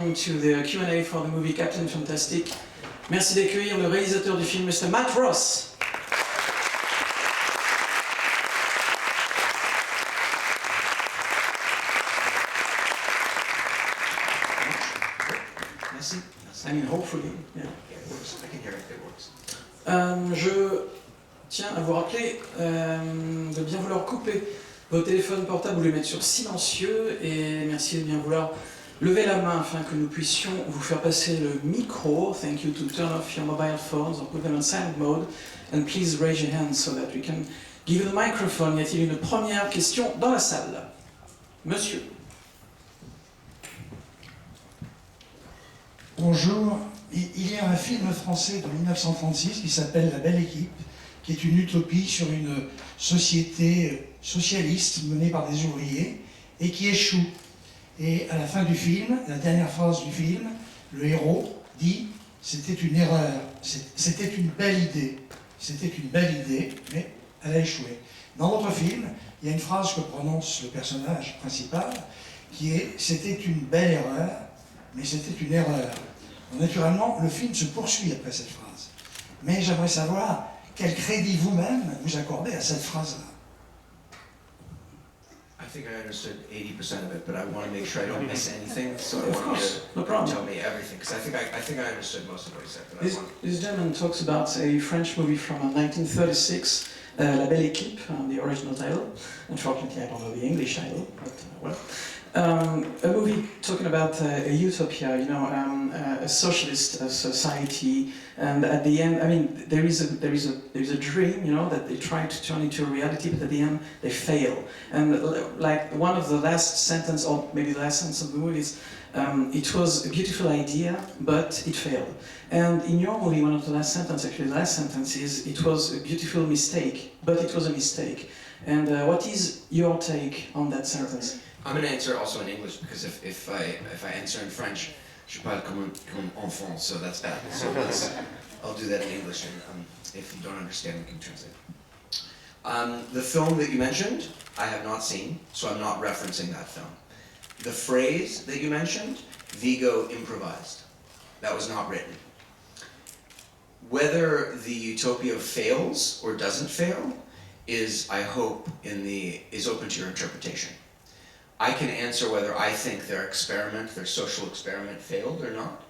To the Q&A for the movie Captain Fantastic. Merci d'accueillir le réalisateur du film, Mr. Matt Ross. Merci. I mean, hopefully. Yeah. It works. I can hear it. It works. Je tiens à vous rappeler de bien vouloir couper vos téléphones portables ou les mettre sur silencieux, et merci de bien vouloir lever la main afin que nous puissions vous faire passer le micro. Thank you to turn off your mobile phones or put them on silent mode, and please raise your hands so that we can give you the microphone. Y a-t-il une première question dans la salle? Monsieur. Bonjour, il y a un film français de 1936 qui s'appelle La Belle Équipe, qui est une utopie sur une société socialiste menée par des ouvriers et qui échoue. Et à la fin du film, la dernière phrase du film, le héros dit « C'était une erreur, c'était une belle idée, mais elle a échoué ». Dans notre film, il y a une phrase que prononce le personnage principal qui est « C'était une belle erreur, mais c'était une erreur ». Naturellement, le film se poursuit après cette phrase. Mais j'aimerais savoir quel crédit vous-même vous accordez à cette phrase-là. I think I understood 80% of it, but I want to make sure I don't miss anything. So I Of want course, you no to problem. tell me everything, because I think I understood most of what you said. But This gentleman talks about a French movie from 1936, La Belle Équipe, the original title. Unfortunately, I don't know the English title, but well. A movie talking about a utopia, you know, a socialist society, and at the end, I mean, there is a dream, you know, that they try to turn into a reality, but at the end they fail. And like one of the last sentence, or maybe the last sentence of the movie is, it was a beautiful idea, but it failed. And in your movie, one of the last sentence, actually the last sentence is, it was a beautiful mistake, but it was a mistake. And what is your take on that sentence? I'm going to answer also in English, because if I answer in French, je parle comme enfant, so that's bad. So I'll do that in English, and if you don't understand, we can translate. The film that you mentioned, I have not seen, so I'm not referencing that film. The phrase that you mentioned, Vigo improvised. That was not written. Whether the utopia fails or doesn't fail is, I hope, is open to your interpretation. I can answer whether I think their social experiment failed or not.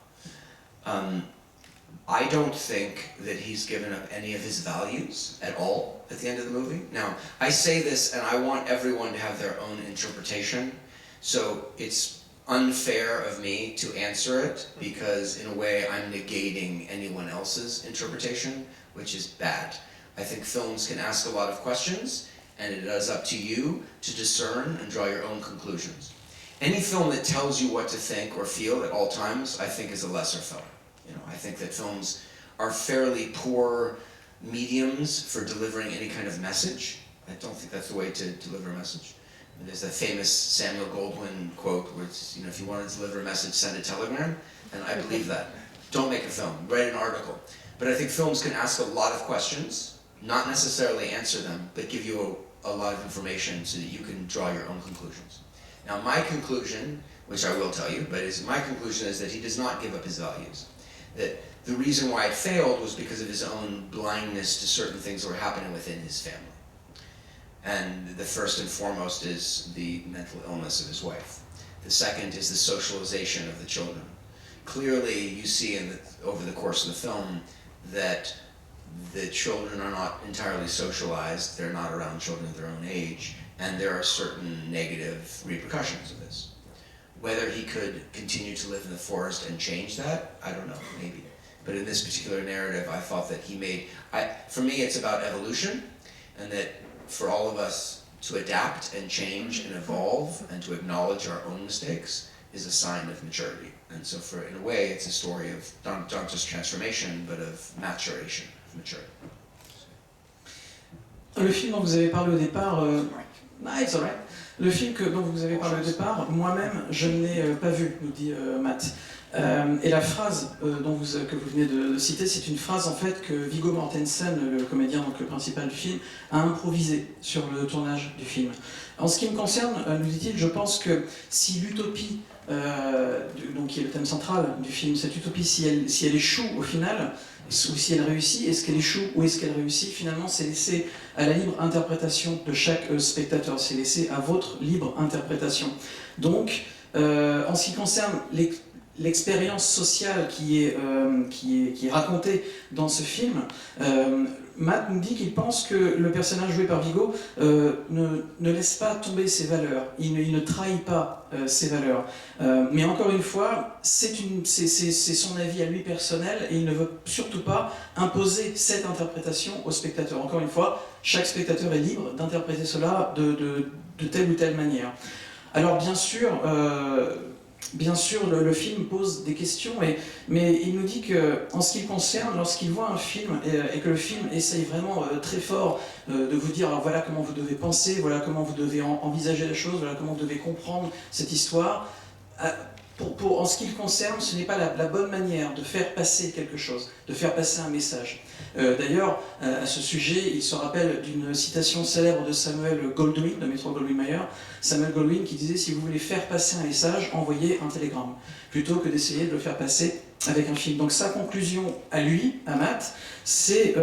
I don't think that he's given up any of his values at all at the end of the movie. Now, I say this and I want everyone to have their own interpretation, so it's unfair of me to answer it, because in a way I'm negating anyone else's interpretation, which is bad. I think films can ask a lot of questions, and it is up to you to discern and draw your own conclusions. Any film that tells you what to think or feel at all times, I think, is a lesser film. You know, I think that films are fairly poor mediums for delivering any kind of message. I don't think that's the way to deliver a message. And there's that famous Samuel Goldwyn quote where it's, you know, if you want to deliver a message, send a telegram, and I believe that. Don't make a film, write an article. But I think films can ask a lot of questions, not necessarily answer them, but give you a lot of information so that you can draw your own conclusions. Now, my conclusion, which I will tell you, but my conclusion is that he does not give up his values. That the reason why it failed was because of his own blindness to certain things that were happening within his family. And the first and foremost is the mental illness of his wife. The second is the socialization of the children. Clearly, you see over the course of the film that the children are not entirely socialized, they're not around children of their own age, and there are certain negative repercussions of this. Whether he could continue to live in the forest and change that, I don't know, maybe. But in this particular narrative, I thought that for me it's about evolution, and that for all of us to adapt and change and evolve and to acknowledge our own mistakes is a sign of maturity. And so in a way, it's a story of not just transformation, but of maturation. Le film dont vous avez parlé au départ, it's all right. Le film dont vous avez parlé au départ, moi-même, je ne l'ai pas vu, nous dit Matt. Et la phrase que vous venez de citer, c'est une phrase en fait que Viggo Mortensen, le comédien, donc le principal du film, a improvisé sur le tournage du film. En ce qui me concerne, nous dit-il, je pense que si l'utopie donc qui est le thème central du film, cette utopie, si elle échoue au final, ou si elle réussit, est-ce qu'elle échoue ou est-ce qu'elle réussit, finalement c'est laissé à la libre interprétation de chaque spectateur, c'est laissé à votre libre interprétation. Donc, en ce qui concerne l'expérience sociale qui est racontée dans ce film, Matt nous dit qu'il pense que le personnage joué par Viggo ne laisse pas tomber ses valeurs, il ne trahit pas ses valeurs. Mais encore une fois, c'est son avis à lui personnel et il ne veut surtout pas imposer cette interprétation au spectateur. Encore une fois, chaque spectateur est libre d'interpréter cela de telle ou telle manière. Alors bien sûr, le film pose des questions, mais il nous dit qu'en ce qui le concerne, lorsqu'il voit un film et que le film essaye vraiment très fort de vous dire alors voilà comment vous devez penser, voilà comment vous devez envisager la chose, voilà comment vous devez comprendre cette histoire, en ce qui le concerne, ce n'est pas la bonne manière de faire passer quelque chose, de faire passer un message. D'ailleurs, à ce sujet, il se rappelle d'une citation célèbre de Samuel Goldwyn, de Metro-Goldwyn-Mayer, Samuel Goldwyn qui disait « Si vous voulez faire passer un message, envoyez un télégramme, plutôt que d'essayer de le faire passer avec un film. » Donc sa conclusion à lui, à Matt, c'est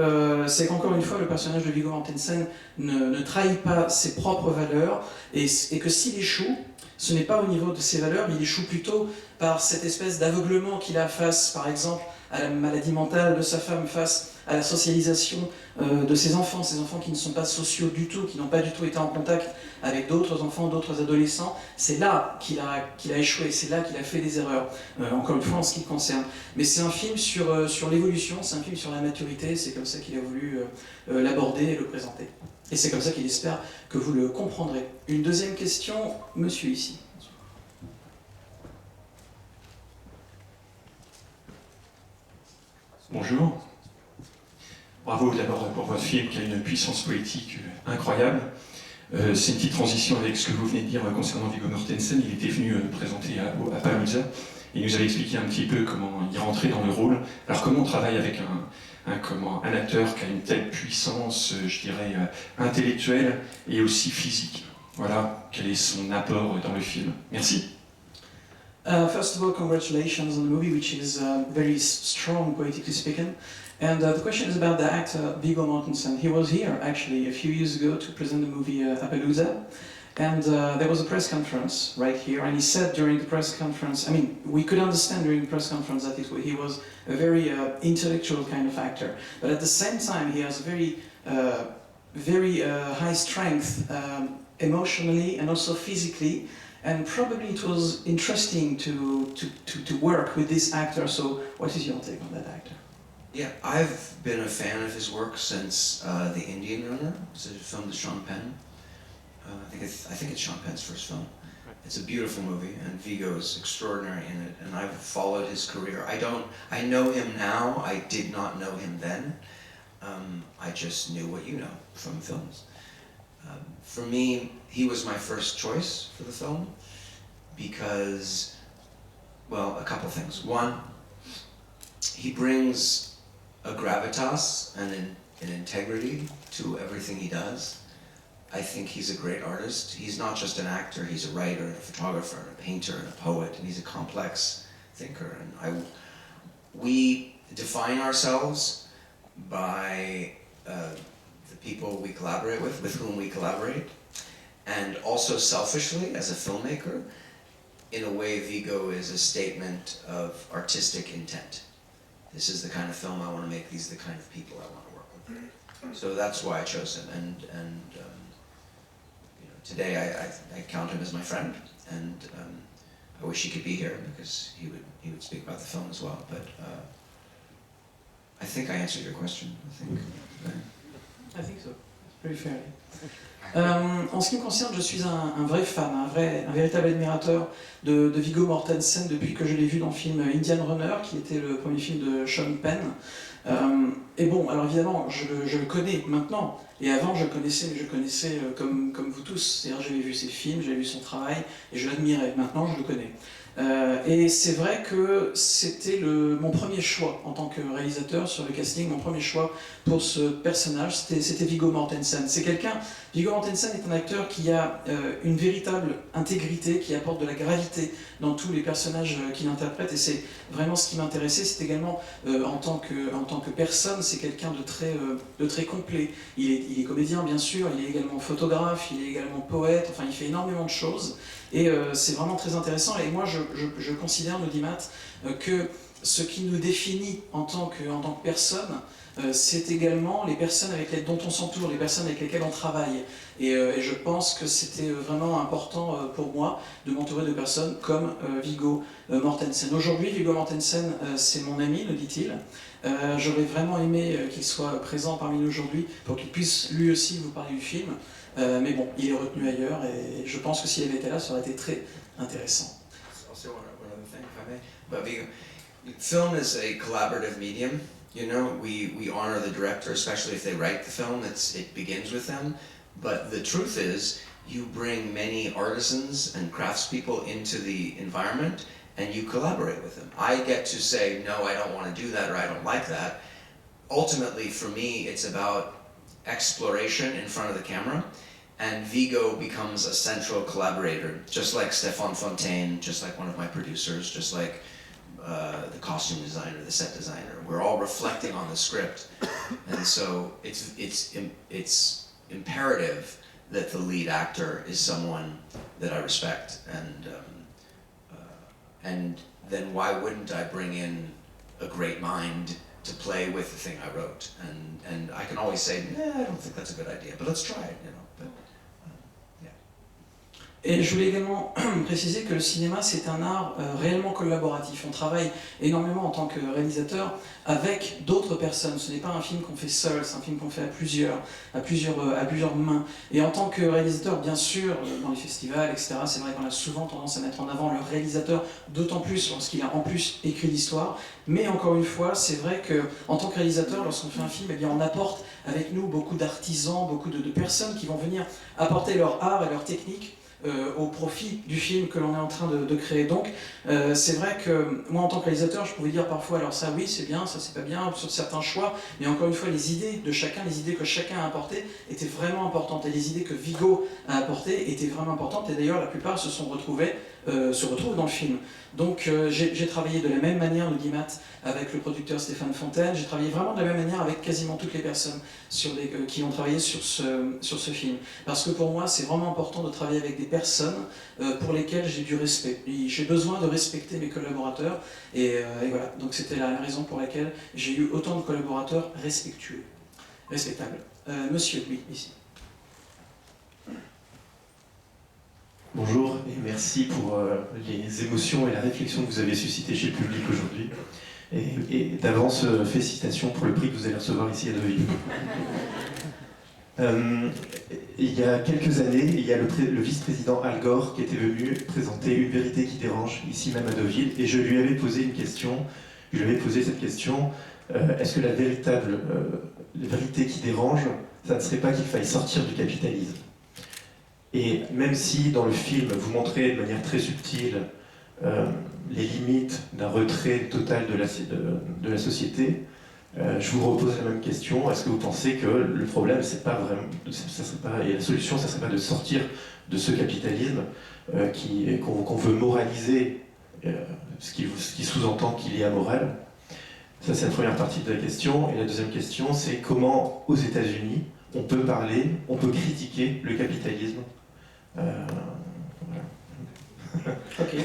qu'encore une fois, le personnage de Viggo Mortensen ne trahit pas ses propres valeurs, et que s'il échoue, ce n'est pas au niveau de ses valeurs, mais il échoue plutôt par cette espèce d'aveuglement qu'il a face, par exemple, à la maladie mentale de sa femme, face à la socialisation de ses enfants qui ne sont pas sociaux du tout, qui n'ont pas du tout été en contact avec d'autres enfants, d'autres adolescents. C'est là qu'il a échoué, c'est là qu'il a fait des erreurs, encore une fois en ce qui le concerne. Mais c'est un film sur l'évolution, c'est un film sur la maturité, c'est comme ça qu'il a voulu l'aborder et le présenter. Et c'est comme ça qu'il espère que vous le comprendrez. Une deuxième question, monsieur ici. Bonjour. Bravo d'abord pour votre film qui a une puissance poétique incroyable. C'est une petite transition avec ce que vous venez de dire concernant Viggo Mortensen. Il était venu présenter à Palooza. Il nous avait expliqué un petit peu comment il rentrait dans le rôle. Alors comment on travaille avec un acteur qui a une telle puissance, je dirais, intellectuelle et aussi physique. Voilà, quel est son apport dans le film. Merci. First of all, congratulations on the movie, which is very strong, poetically speaking. And the question is about the actor Viggo Mortensen. He was here, actually, a few years ago to present the movie Appaloosa. And there was a press conference right here, and he said during the press conference, I mean, we could understand during the press conference that he was a very intellectual kind of actor, but at the same time he has a very high strength emotionally and also physically, and probably it was interesting to work with this actor. So what is your take on that actor? Yeah, I've been a fan of his work since The Indian Runner. It's a film with Sean Penn. I think it's Sean Penn's first film. It's a beautiful movie, and Viggo is extraordinary in it, and I've followed his career. I know him now, I did not know him then. I just knew what you know from films. For me, he was my first choice for the film because, well, a couple things. One, he brings a gravitas and an integrity to everything he does. I think he's a great artist. He's not just an actor, he's a writer, and a photographer, and a painter, and a poet, and he's a complex thinker. And we define ourselves by the people we collaborate with whom we collaborate, and also selfishly, as a filmmaker, in a way Viggo is a statement of artistic intent. This is the kind of film I want to make, these are the kind of people I want to work with. So that's why I chose him, and today I count him as my friend, and I wish he could be here because he would speak about the film as well. But I think I answered your question. I think so. Very fairly. En ce qui me concerne, je suis un vrai fan, un véritable admirateur de Viggo Mortensen depuis que je l'ai vu dans le film Indian Runner, qui était le premier film de Sean Penn. Et bon, alors évidemment, je le connais maintenant, et avant je le connaissais, mais je le connaissais comme vous tous, c'est-à-dire j'avais vu ses films, j'avais vu son travail, et je l'admirais. Maintenant, je le connais. Et c'est vrai que c'était mon premier choix en tant que réalisateur sur le casting, mon premier choix pour ce personnage, c'était Viggo Mortensen. C'est quelqu'un, Viggo Mortensen est un acteur qui a une véritable intégrité, qui apporte de la gravité dans tous les personnages qu'il interprète, et c'est vraiment ce qui m'intéressait. C'est également, en tant que personne, c'est quelqu'un de très complet. Il est comédien, bien sûr, il est également photographe, il est également poète, enfin il fait énormément de choses, et c'est vraiment très intéressant. Et moi, je considère, nous dit Matt, que ce qui nous définit en tant que personne, c'est également les personnes dont on s'entoure, les personnes avec lesquelles on travaille. Et je pense que c'était vraiment important pour moi de m'entourer de personnes comme Viggo Mortensen. Aujourd'hui, Viggo Mortensen, c'est mon ami, nous dit-il. J'aurais vraiment aimé qu'il soit présent parmi nous aujourd'hui pour qu'il puisse lui aussi vous parler du film. Mais bon, il est retenu ailleurs, et je pense que s'il avait été là, ça aurait été très intéressant. Also, one other thing, if I may. But film is a collaborative medium. You know, we honor the director, especially if they write the film. It begins with them. But the truth is, you bring many artisans and craftspeople into the environment, and you collaborate with them. I get to say, no, I don't want to do that, or I don't like that. Ultimately, for me, it's about exploration in front of the camera, and Viggo becomes a central collaborator, just like Stefan Fontaine, just like one of my producers, just like the costume designer, the set designer. We're all reflecting on the script, and so it's imperative that the lead actor is someone that I respect, and then why wouldn't I bring in a great mind to play with the thing I wrote? And I can always say, I don't think that's a good idea, but let's try it, you know. But, Et je voulais également préciser que le cinéma, c'est un art réellement collaboratif. On travaille énormément en tant que réalisateur avec d'autres personnes. Ce n'est pas un film qu'on fait seul, c'est un film qu'on fait à plusieurs mains. Et en tant que réalisateur, bien sûr, dans les festivals, etc., c'est vrai qu'on a souvent tendance à mettre en avant le réalisateur, d'autant plus lorsqu'il a en plus écrit l'histoire. Mais encore une fois, c'est vrai qu'en tant que réalisateur, lorsqu'on fait un film, eh bien, on apporte avec nous beaucoup d'artisans, beaucoup de personnes qui vont venir apporter leur art et leur technique au profit du film que l'on est en train de créer. Donc c'est vrai que moi en tant que réalisateur, je pouvais dire parfois, alors ça oui c'est bien, ça c'est pas bien, sur certains choix, mais encore une fois les idées de chacun, les idées que chacun a apportées étaient vraiment importantes, et les idées que Viggo a apportées étaient vraiment importantes, et d'ailleurs la plupart se retrouvent dans le film. Donc j'ai travaillé de la même manière, nous dit Matt, avec le producteur Stéphane Fontaine. J'ai travaillé vraiment de la même manière avec quasiment toutes les personnes qui ont travaillé sur ce film. Parce que pour moi, c'est vraiment important de travailler avec des personnes pour lesquelles j'ai du respect. J'ai besoin de respecter mes collaborateurs, et voilà. Donc c'était la raison pour laquelle j'ai eu autant de collaborateurs respectables. Monsieur, oui, ici. Bonjour et merci pour les émotions et la réflexion que vous avez suscitées chez le public aujourd'hui. Et d'avance, félicitations pour le prix que vous allez recevoir ici à Deauville. Il y a quelques années, il y a le vice-président Al Gore qui était venu présenter Une vérité qui dérange, ici même à Deauville, et je lui avais posé cette question, est-ce que la vérité qui dérange, ça ne serait pas qu'il faille sortir du capitalisme? Et même si dans le film vous montrez de manière très subtile les limites d'un retrait total de la société, je vous repose la même question. Est-ce que vous pensez que le problème, c'est pas vraiment, et la solution, ça serait pas de sortir de ce capitalisme qu'on veut moraliser, ce qui sous-entend qu'il est amoral? Ça, c'est la première partie de la question. Et la deuxième question, c'est comment, aux États-Unis, on peut critiquer le capitalisme. Voilà. Okay.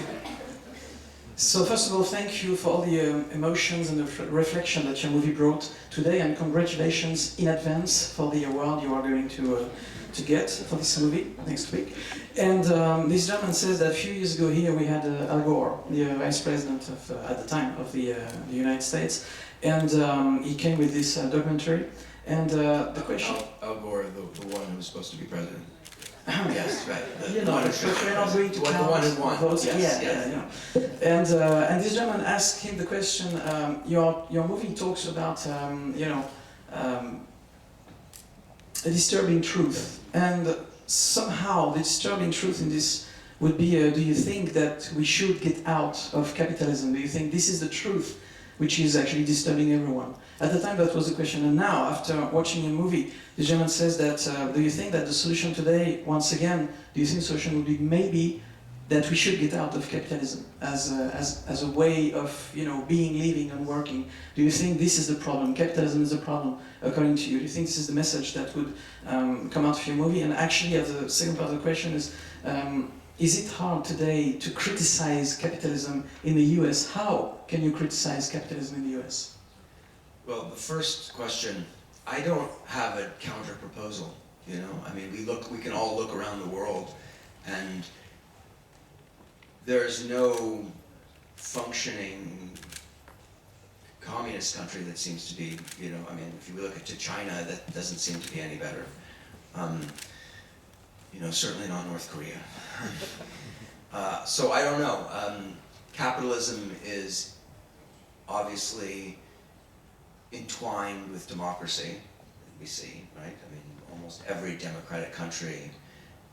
So first of all, thank you for all the emotions and the reflection that your movie brought today, and congratulations in advance for the award you are going to get for this movie next week. And this gentleman says that a few years ago here we had Al Gore, the vice president at the time of the United States, and he came with this documentary. And the question... Al Gore, the one who was supposed to be president. Yes, right. You know, but we're not going to count the one who won. Votes. Yes, Yeah, yes. Yeah. And this gentleman asked him the question. Your movie talks about a disturbing truth, and somehow the disturbing truth in this would be: do you think that we should get out of capitalism? Do you think this is the truth which is actually disturbing everyone. At the time, that was the question, and now, after watching a movie, the gentleman says that, do you think that the solution today, once again, do you think the solution would be maybe that we should get out of capitalism as a way of, you know, being, living, and working? Do you think this is the problem? Capitalism is the problem, according to you? Do you think this is the message that would come out of your movie? And actually, as the second part of the question is it hard today to criticize capitalism in the US? How can you criticize capitalism in the US? Well, the first question, I don't have a counter proposal. You know, I mean, we can all look around the world, and there's no functioning communist country that seems to be, you know, I mean, if you look at China, that doesn't seem to be any better. You know, certainly not North Korea. So I don't know. Capitalism is obviously entwined with democracy, we see, right? I mean, almost every democratic country,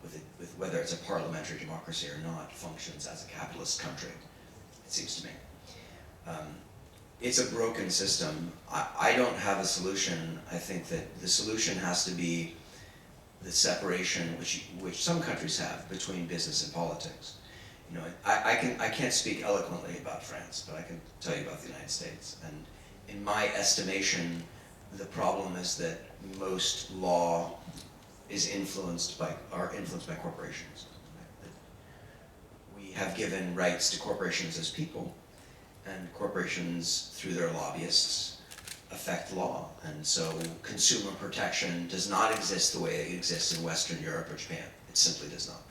with whether it's a parliamentary democracy or not, functions as a capitalist country, it seems to me. It's a broken system. I don't have a solution. I think that the solution has to be the separation which some countries have between business and politics. You know, I can't speak eloquently about France, but I can tell you about the United States. And in my estimation, the problem is that most law is influenced by corporations. We have given rights to corporations as people, and corporations, through their lobbyists, affect law. And so consumer protection does not exist the way it exists in Western Europe or Japan. It simply does not.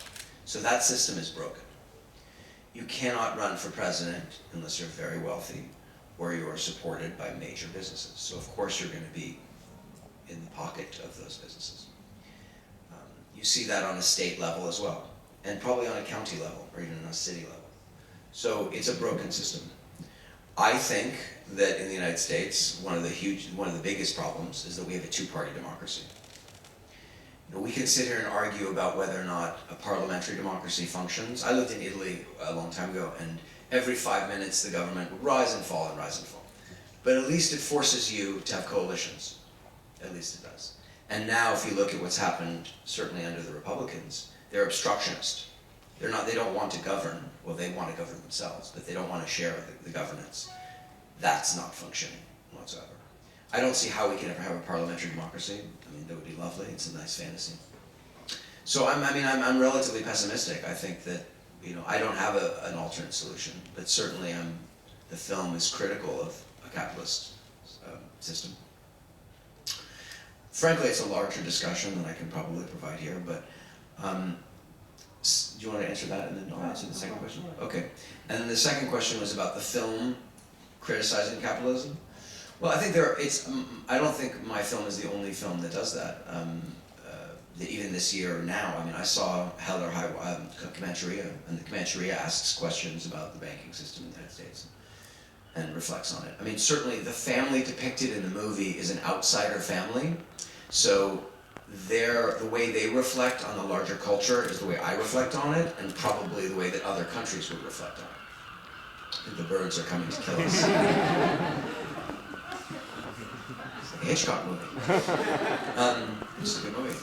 So that system is broken. You cannot run for president unless you're very wealthy or you are supported by major businesses. So of course you're going to be in the pocket of those businesses. You see that on a state level as well, and probably on a county level or even on a city level. So it's a broken system. I think that in the United States, one of the biggest problems is that we have a two-party democracy. You know, we can sit here and argue about whether or not a parliamentary democracy functions. I lived in Italy a long time ago, and every 5 minutes the government would rise and fall and rise and fall. But at least it forces you to have coalitions. At least it does. And now if you look at what's happened, certainly under the Republicans, they're obstructionist. They don't want to govern. Well, they want to govern themselves, but they don't want to share the governance. That's not functioning whatsoever. I don't see how we can ever have a parliamentary democracy. I mean, that would be lovely. It's a nice fantasy. So I'm relatively pessimistic. I think that, you know, I don't have an alternate solution, but certainly the film is critical of a capitalist system. Frankly, it's a larger discussion than I can probably provide here, but do you want to answer that and then I'll answer the second question? Okay. And then the second question was about the film criticizing capitalism. Well, I think I don't think my film is the only film that does that. Even this year now, I mean, I saw Hell or High Comancheria, and the Comancheria asks questions about the banking system in the United States and reflects on it. I mean, certainly the family depicted in the movie is an outsider family, so the way they reflect on the larger culture is the way I reflect on it, and probably the way that other countries would reflect on it. I think the birds are coming to kill us. It's a Hitchcock movie. It's a good movie.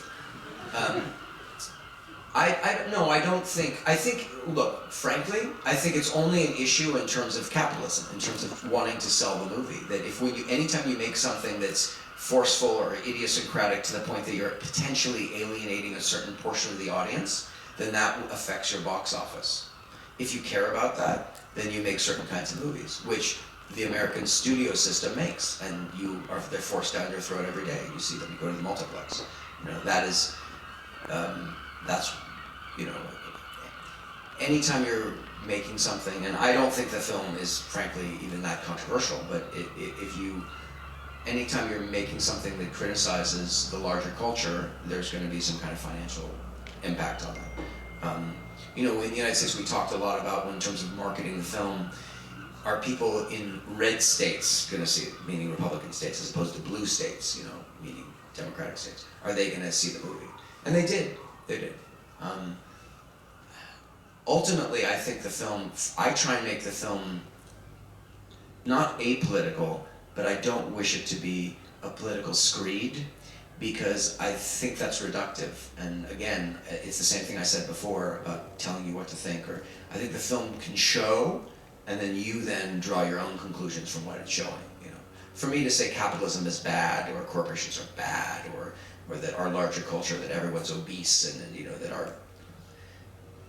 Look, frankly, I think it's only an issue in terms of capitalism, in terms of wanting to sell the movie. That anytime you make something that's forceful or idiosyncratic to the point that you're potentially alienating a certain portion of the audience, then that affects your box office. If you care about that, then you make certain kinds of movies, which the American studio system makes, and they're forced down your throat every day. You see them, you go to the multiplex. You know, that's, you know, anytime you're making something, and I don't think the film is frankly even that controversial, but anytime you're making something that criticizes the larger culture, there's going to be some kind of financial impact on that. You know, in the United States, we talked a lot about, in terms of marketing the film, are people in red states going to see it, meaning Republican states, as opposed to blue states, you know, meaning Democratic states? Are they going to see the movie? And they did. They did. Ultimately, I think I try and make the film not apolitical, but I don't wish it to be a political screed, because I think that's reductive. And again, it's the same thing I said before about telling you what to think. Or I think the film can show, and then you then draw your own conclusions from what it's showing. You know, for me to say capitalism is bad, or corporations are bad, or that our larger culture, that everyone's obese, and you know that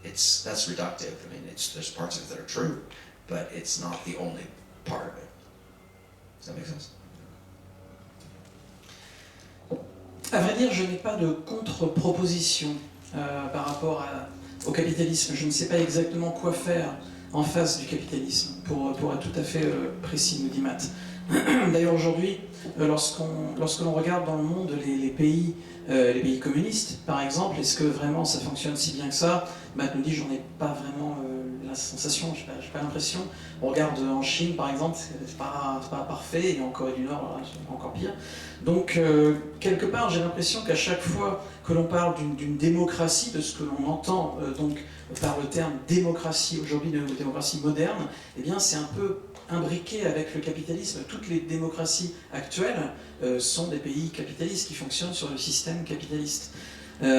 that's reductive. I mean, there's parts of it that are true, but it's not the only part of it. Does that make sense? À vrai dire, je n'ai pas de contre-proposition par rapport au capitalisme. Je ne sais pas exactement quoi faire en face du capitalisme, pour être tout à fait précis, nous dit Matt. D'ailleurs, aujourd'hui, lorsque l'on regarde dans le monde les pays communistes, par exemple, est-ce que vraiment ça fonctionne si bien que ça? Matt nous dit, j'en ai pas vraiment la sensation, j'ai pas l'impression. On regarde en Chine, par exemple, c'est pas parfait, et en Corée du Nord, c'est encore pire. Donc, quelque part, j'ai l'impression qu'à chaque fois que l'on parle d'une démocratie, de ce que l'on entend donc par le terme démocratie aujourd'hui, de démocratie moderne, eh bien, c'est un peu imbriqué avec le capitalisme. Toutes les démocraties actuelles sont des pays capitalistes qui fonctionnent sur le système capitaliste.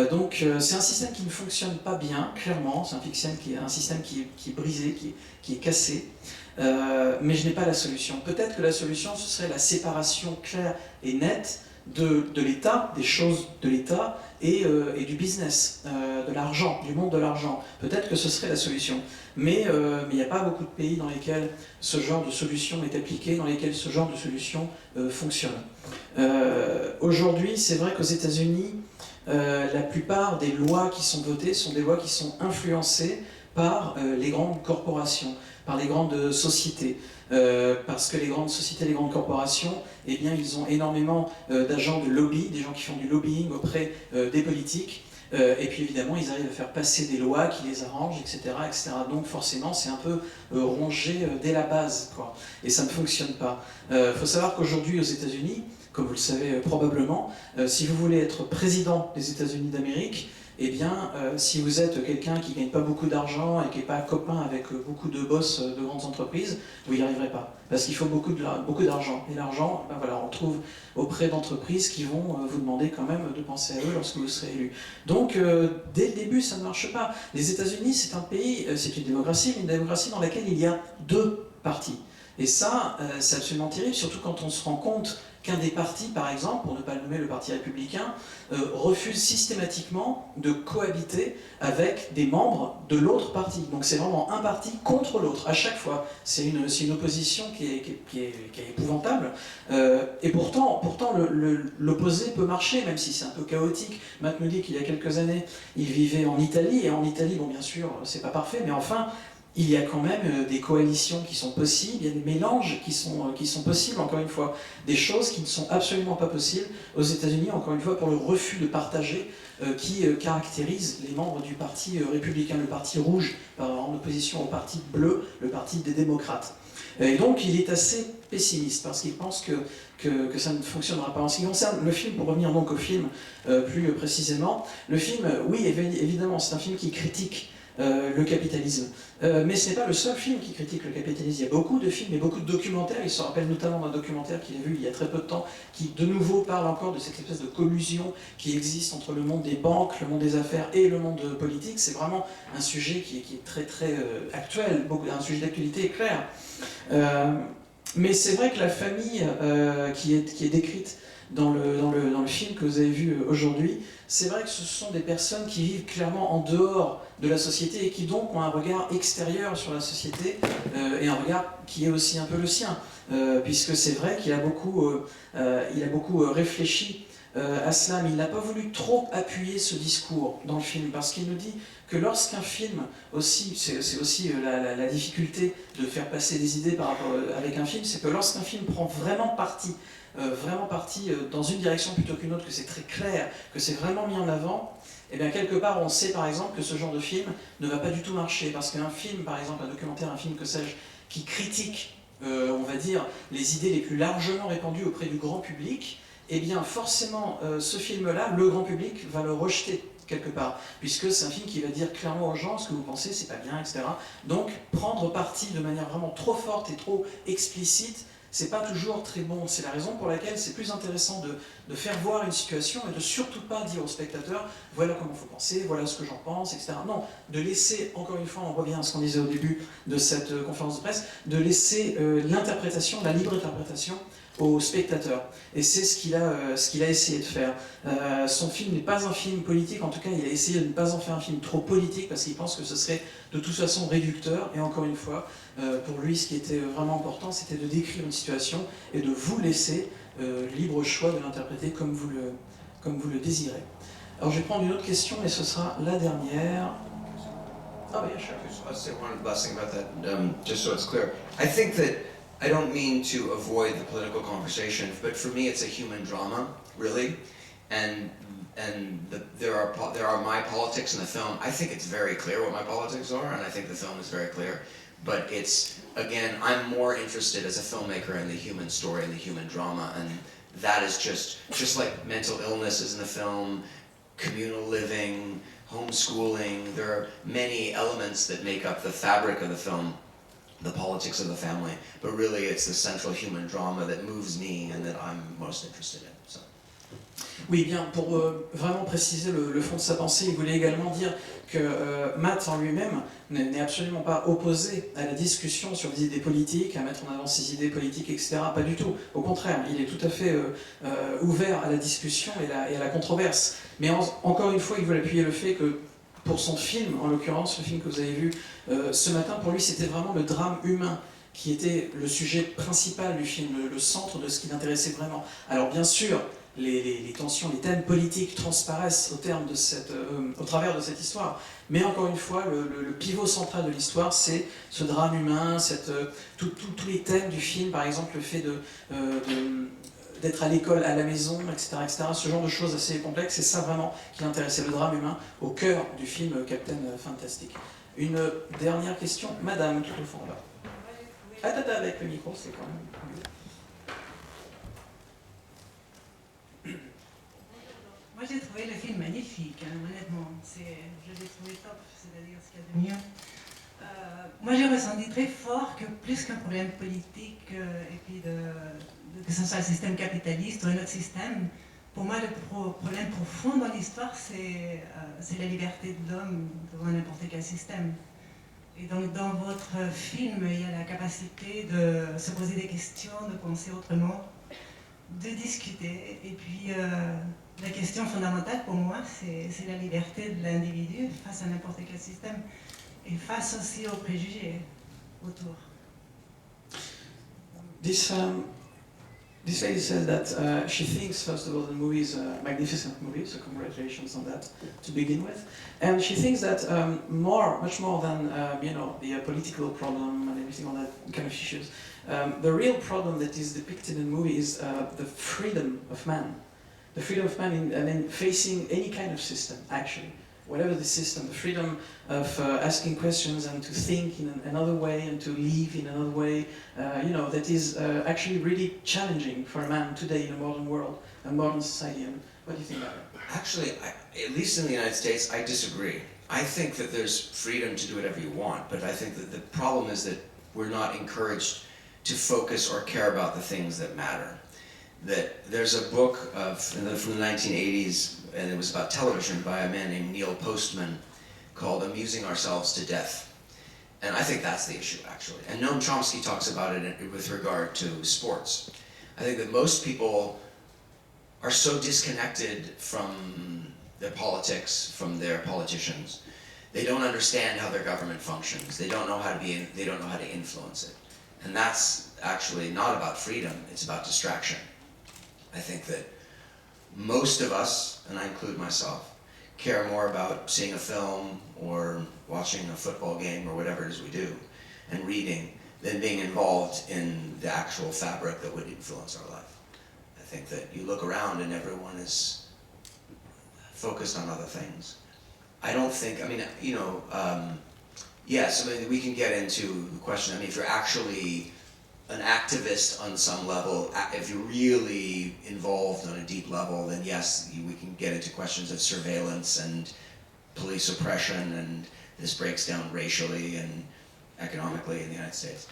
Donc c'est un système qui ne fonctionne pas bien, clairement, c'est un système qui est brisé, qui est cassé, mais je n'ai pas la solution. Peut-être que la solution, ce serait la séparation claire et nette de l'État, des choses de l'État et du business, de l'argent, du monde de l'argent. Peut-être que ce serait la solution. Mais il n'y a pas beaucoup de pays dans lesquels ce genre de solution est appliqué, dans lesquels ce genre de solution fonctionne. Aujourd'hui, c'est vrai qu'aux États-Unis, la plupart des lois qui sont votées sont des lois qui sont influencées par les grandes corporations, par les grandes sociétés. Parce que les grandes sociétés, les grandes corporations, eh bien, ils ont énormément d'agents de lobby, des gens qui font du lobbying auprès des politiques. Et puis évidemment, ils arrivent à faire passer des lois qui les arrangent, etc. etc. Donc forcément, c'est un peu rongé dès la base, quoi. Et ça ne fonctionne pas. Faut savoir qu'aujourd'hui, aux États-Unis, comme vous le savez probablement, si vous voulez être président des États-Unis d'Amérique, eh bien, si vous êtes quelqu'un qui ne gagne pas beaucoup d'argent et qui n'est pas copain avec beaucoup de boss de grandes entreprises, vous n'y arriverez pas. Parce qu'il faut beaucoup d'argent. Et l'argent, ben voilà, on le trouve auprès d'entreprises qui vont vous demander quand même de penser à eux lorsque vous serez élu. Donc, dès le début, ça ne marche pas. Les États-Unis, c'est un pays, c'est une démocratie, mais une démocratie dans laquelle il y a deux partis. Et ça, c'est absolument terrible, surtout quand on se rend compte qu'un des partis, par exemple, pour ne pas le nommer le Parti républicain, refuse systématiquement de cohabiter avec des membres de l'autre parti. Donc c'est vraiment un parti contre l'autre, à chaque fois. C'est une opposition qui est épouvantable. Et pourtant l'opposé peut marcher, même si c'est un peu chaotique. Matt me dit qu'il y a quelques années, il vivait en Italie, et en Italie, bon bien sûr, c'est pas parfait, mais enfin, il y a quand même des coalitions qui sont possibles, il y a des mélanges qui sont possibles, encore une fois. Des choses qui ne sont absolument pas possibles aux États-Unis, encore une fois, pour le refus de partager qui caractérise les membres du Parti républicain, le Parti rouge, en opposition au Parti bleu, le Parti des démocrates. Et donc il est assez pessimiste, parce qu'il pense que ça ne fonctionnera pas. En ce qui concerne le film, pour revenir donc au film plus précisément, le film, oui, évidemment, c'est un film qui critique le capitalisme. Mais ce n'est pas le seul film qui critique le capitalisme. Il y a beaucoup de films et beaucoup de documentaires. Il se rappelle notamment d'un documentaire qu'il a vu il y a très peu de temps, qui de nouveau parle encore de cette espèce de collusion qui existe entre le monde des banques, le monde des affaires et le monde politique. C'est vraiment un sujet qui est très très actuel, un sujet d'actualité clair. Mais c'est vrai que la famille qui est décrite dans le film que vous avez vu aujourd'hui, c'est vrai que ce sont des personnes qui vivent clairement en dehors de la société et qui donc ont un regard extérieur sur la société et un regard qui est aussi un peu le sien, puisque c'est vrai qu'il a beaucoup réfléchi à cela, mais il n'a pas voulu trop appuyer ce discours dans le film, parce qu'il nous dit que lorsqu'un film, c'est aussi la difficulté de faire passer des idées par rapport avec un film, c'est que lorsqu'un film prend vraiment parti dans une direction plutôt qu'une autre, que c'est très clair, que c'est vraiment mis en avant, et bien quelque part on sait par exemple que ce genre de film ne va pas du tout marcher, parce qu'un film, par exemple un documentaire, un film que sais-je, qui critique, on va dire, les idées les plus largement répandues auprès du grand public, et bien forcément ce film-là, le grand public va le rejeter. quelque part, puisque c'est un film qui va dire clairement aux gens ce que vous pensez, c'est pas bien, etc. Donc prendre parti de manière vraiment trop forte et trop explicite, c'est pas toujours très bon. C'est la raison pour laquelle c'est plus intéressant de faire voir une situation et de surtout pas dire au spectateur voilà comment il faut penser, voilà ce que j'en pense, etc. Non, de laisser, encore une fois, on revient à ce qu'on disait au début de cette conférence de presse, de laisser l'interprétation, la libre interprétation au spectateur. Et c'est ce qu'il a essayé de faire. Son film n'est pas un film politique, en tout cas il a essayé de ne pas en faire un film trop politique parce qu'il pense que ce serait de toute façon réducteur. Et encore une fois, pour lui ce qui était vraiment important c'était de décrire une situation et de vous laisser libre choix de l'interpréter comme vous le désirez. Alors je vais prendre une autre question et ce sera la dernière. Ah oui, sure. I'll say one last thing about that, just so it's clear. I think that I don't mean to avoid the political conversation, but for me it's a human drama, really, and there are my politics in the film. I think it's very clear what my politics are, and I think the film is very clear. But it's, again, I'm more interested as a filmmaker in the human story and the human drama, and that is just like mental illness is in the film, communal living, homeschooling. There are many elements that make up the fabric of the film, the politics of the family, but really it's the central human drama that moves me and that I'm most interested in. So. Oui, bien, pour vraiment préciser le fond de sa pensée, il voulait également dire que Matt en lui-même n'est absolument pas opposé à la discussion sur des idées politiques, à mettre en avant ses idées politiques, etc. Pas du tout. Au contraire, il est tout à fait ouvert à la discussion et à la controverse. Mais encore une fois, il veut appuyer le fait que pour son film, en l'occurrence, le film que vous avez vu ce matin, pour lui, c'était vraiment le drame humain qui était le sujet principal du film, le centre de ce qui l'intéressait vraiment. Alors bien sûr, les tensions, les thèmes politiques transparaissent au travers de cette histoire. Mais encore une fois, le pivot central de l'histoire, c'est ce drame humain, tous les thèmes du film, par exemple le fait d'être à l'école, à la maison, etc., etc., ce genre de choses assez complexes, c'est ça vraiment qui l'intéressait, le drame humain, au cœur du film Captain Fantastic. Une dernière question, madame, tout au fond là. Attends, avec le micro, c'est quand même mieux. Moi j'ai trouvé le film magnifique, hein, honnêtement. Je l'ai trouvé top, c'est-à-dire ce qu'il y a de mieux. Moi j'ai ressenti très fort que plus qu'un problème politique et puis que ce soit le système capitaliste ou un autre système, pour moi le problème profond dans l'histoire c'est la liberté de l'homme devant n'importe quel système. Et donc dans votre film il y a la capacité de se poser des questions, de penser autrement, de discuter et puis la question fondamentale pour moi, c'est la liberté de l'individu face à n'importe quel système et face aussi aux préjugés autour. This lady says that she thinks, first of all, the movie is a magnificent movie, so congratulations on that to begin with. And she thinks that much more than the political problem and everything, all that kind of issues, the real problem that is depicted in the movie is the freedom of man. The freedom of man in facing any kind of system, actually. Whatever the system, the freedom of asking questions and to think in another way and to live in another way, that is actually really challenging for a man today in a modern world, a modern society. And what do you think about it? Actually, at least in the United States, I disagree. I think that there's freedom to do whatever you want, but I think that the problem is that we're not encouraged to focus or care about the things that matter. That there's a book from the 1980s, and it was about television by a man named Neil Postman called Amusing Ourselves to Death. And I think that's the issue, actually. And Noam Chomsky talks about it with regard to sports. I think that most people are so disconnected from their politics, from their politicians. They don't understand how their government functions. They don't know how to influence it. And that's actually not about freedom, it's about distraction. I think that most of us, and I include myself, care more about seeing a film or watching a football game or whatever it is we do, and reading, than being involved in the actual fabric that would influence our life. I think that you look around and everyone is focused on other things. I don't think, yes, we can get into the question, if you're actually an activist on some level, if you're really involved on a deep level, then yes, we can get into questions of surveillance and police oppression, and this breaks down racially and economically in the United States.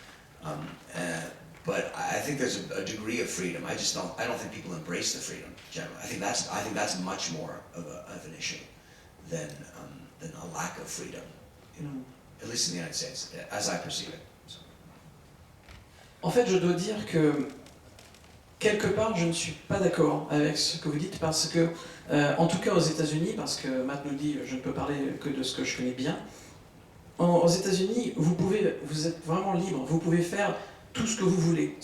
But I think there's a degree of freedom. I don't think people embrace the freedom generally. I think that's much more of an issue than a lack of freedom, at least in the United States, as I perceive it. So. En fait, je dois dire que quelque part, je ne suis pas d'accord avec ce que vous dites parce que, en tout cas aux États-Unis, parce que Matt nous dit, je ne peux parler que de ce que je connais bien. Aux États-Unis, vous êtes vraiment libre. Vous pouvez faire tout ce que vous voulez.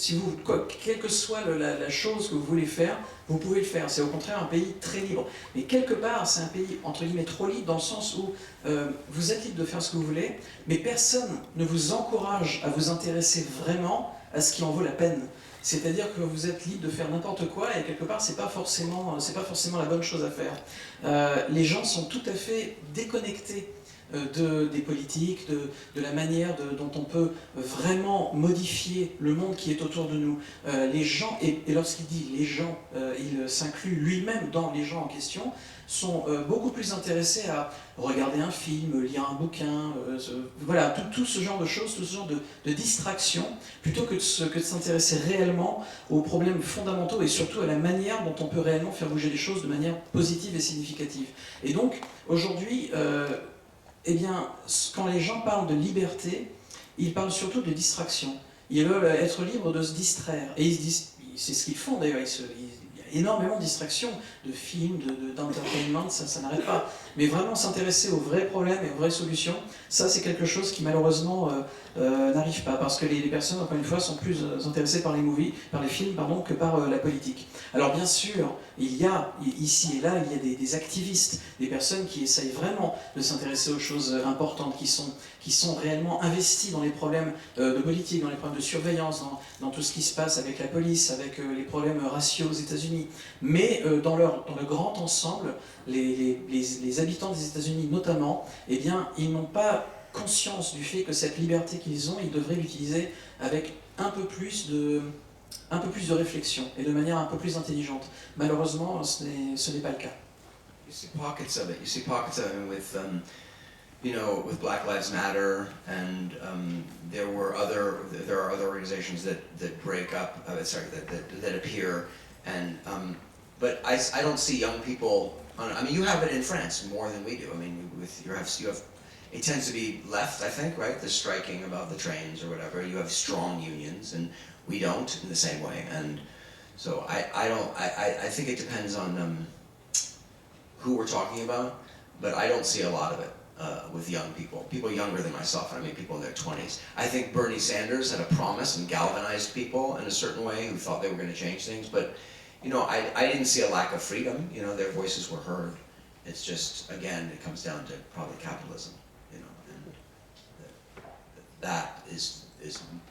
Quelle que soit la chose que vous voulez faire, vous pouvez le faire. C'est au contraire un pays très libre. Mais quelque part, c'est un pays, entre guillemets, trop libre, dans le sens où vous êtes libre de faire ce que vous voulez, mais personne ne vous encourage à vous intéresser vraiment à ce qui en vaut la peine. C'est-à-dire que vous êtes libre de faire n'importe quoi, et quelque part, c'est pas forcément la bonne chose à faire. Les gens sont tout à fait déconnectés des politiques, de la manière dont on peut vraiment modifier le monde qui est autour de nous. Les gens, et lorsqu'il dit les gens, il s'inclut lui-même dans les gens en question, sont beaucoup plus intéressés à regarder un film, lire un bouquin, voilà, tout ce genre de choses, tout ce genre de distractions, plutôt que de s'intéresser réellement aux problèmes fondamentaux et surtout à la manière dont on peut réellement faire bouger les choses de manière positive et significative. Et donc, aujourd'hui, eh bien, quand les gens parlent de liberté, ils parlent surtout de distraction. Ils veulent être libres de se distraire. Et c'est ce qu'ils font d'ailleurs. Il y a énormément de distractions, de films, d'entertainment, ça n'arrête pas. Mais vraiment s'intéresser aux vrais problèmes et aux vraies solutions, ça c'est quelque chose qui malheureusement n'arrive pas. Parce que les personnes, encore une fois, sont plus intéressées par les films, que par la politique. Alors bien sûr, il y a, ici et là, il y a des activistes, des personnes qui essayent vraiment de s'intéresser aux choses importantes, qui sont réellement investis dans les problèmes de politique, dans les problèmes de surveillance, dans tout ce qui se passe avec la police, avec les problèmes raciaux aux États-Unis. Mais dans le grand ensemble, les habitants des États-Unis notamment, eh bien, ils n'ont pas conscience du fait que cette liberté qu'ils ont, ils devraient l'utiliser avec un peu plus de réflexion et de manière un peu plus intelligente. Malheureusement, ce n'est pas le cas. You see pockets of it. You see pockets of it with Black Lives Matter, and there are other organizations that break up. That appear, and but I don't see young people. I mean, you have it in France more than we do. I mean, you have. It tends to be left, I think, right? The striking about the trains or whatever. You have strong unions, and we don't in the same way. And so I think it depends on who we're talking about, but I don't see a lot of it with young people younger than myself. I mean, people in their 20s. I think Bernie Sanders had a promise and galvanized people in a certain way who thought they were going to change things, but I didn't see a lack of freedom. Their voices were heard. It's just, again, it comes down to probably capitalism. And that is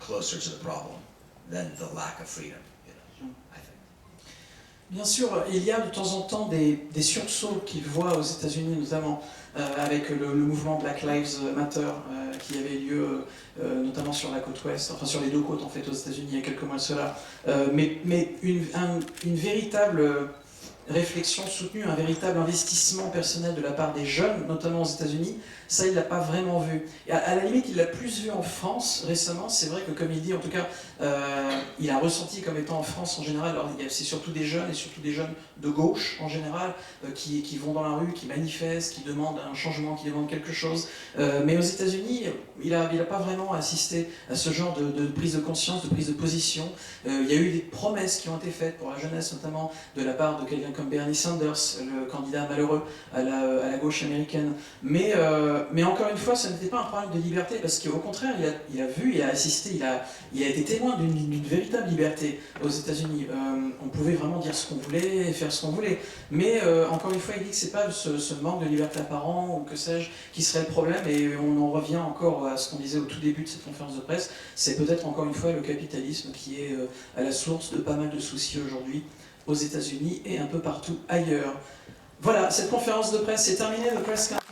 closer to the problem than the lack of freedom, I think. Bien sûr, il y a de temps en temps des sursauts qu'ils voient aux États-Unis, notamment avec le mouvement Black Lives Matter qui avait lieu notamment sur la côte ouest, enfin sur les deux côtes en fait aux États-Unis il y a quelques mois de cela. Mais une véritable réflexion soutenue, un véritable investissement personnel de la part des jeunes, notamment aux États-Unis, ça il l'a pas vraiment vu. Et à la limite, il l'a plus vu en France récemment. C'est vrai que comme il dit, en tout cas, il a ressenti comme étant en France en général. Alors c'est surtout des jeunes et surtout des jeunes de gauche en général qui vont dans la rue, qui manifestent, qui demandent un changement, qui demandent quelque chose. Mais aux États-Unis, il a pas vraiment assisté à ce genre de prise de conscience, de prise de position. Il y a eu des promesses qui ont été faites pour la jeunesse, notamment de la part de quelqu'un comme Bernie Sanders, le candidat malheureux à la gauche américaine. Mais encore une fois, ce n'était pas un problème de liberté, parce qu'au contraire, il a vu, il a assisté, il a été témoin d'une véritable liberté aux États-Unis. On pouvait vraiment dire ce qu'on voulait et faire ce qu'on voulait. Mais encore une fois, il dit que c'est pas ce manque de liberté apparent, ou que sais-je, qui serait le problème, et on en revient encore à ce qu'on disait au tout début de cette conférence de presse, c'est peut-être encore une fois le capitalisme qui est à la source de pas mal de soucis aujourd'hui aux États-Unis et un peu partout ailleurs. Voilà, cette conférence de presse est terminée.